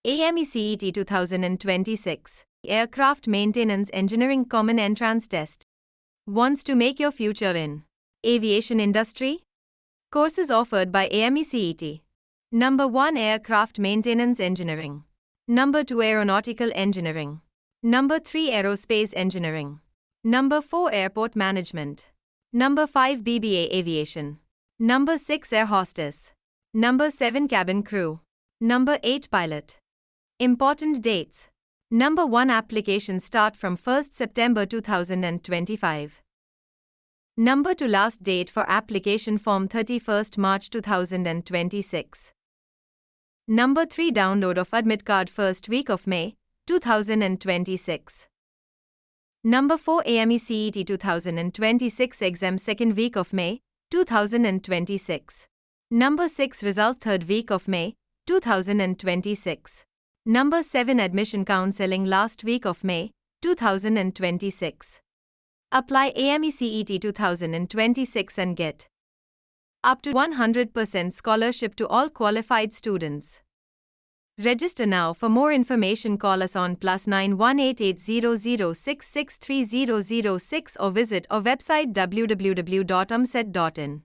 AME CET 2026 Aircraft Maintenance Engineering Common Entrance Test. Wants to make your future in aviation industry? Courses offered by AME CET. Number 1 Aircraft Maintenance Engineering. Number 2 Aeronautical Engineering. Number 3 Aerospace Engineering. Number 4 Airport Management. Number 5 BBA Aviation. Number 6 Air Hostess. Number 7 Cabin Crew. Number 8 Pilot. Important dates. Number 1 Applications start from 1st September 2025. Number 2 Last date for application form 31st March 2026. Number 3 Download of admit card first week of May 2026. Number 4 AME CET 2026 exam second week of May 2026. Number 6 result third week of May 2026. Number 7 admission counseling last week of May 2026. Apply AME CET 2026 and get up to 100% scholarship to all qualified students. Register now. For more information call us on +9 18800663006 or visit our website www.amecet.in.